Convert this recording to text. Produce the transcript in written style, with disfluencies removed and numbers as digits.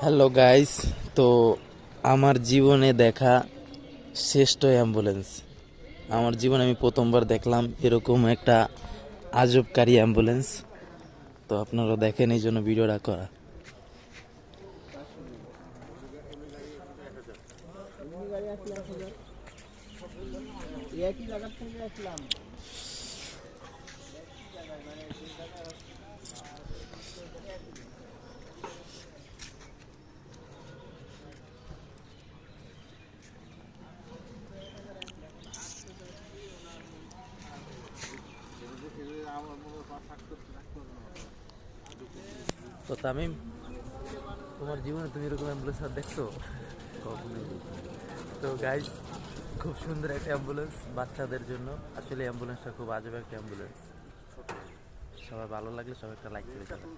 Hello guys, তো আমার জীবনে দেখা শ্রেষ্ঠ অ্যাম্বুলেন্স। আমার জীবনে আমি প্রথমবার দেখলাম এরকম একটা আজবকারী অ্যাম্বুলেন্স। তো আপনারা দেখেন, এই জন্য ভিডিওটা করা। তো তামিম, তোমার জীবনে তুমি এরকম অ্যাম্বুলেন্স আর দেখছো? কখনোই দেখিনি। তো গাইস, খুব সুন্দর একটা অ্যাম্বুলেন্স বাচ্চাদের জন্য। আসলে অ্যাম্বুলেন্সটা খুব আজব একটা অ্যাম্বুলেন্স। সবাই ভালো লাগলে সবাই একটা লাইক করে দেবেন।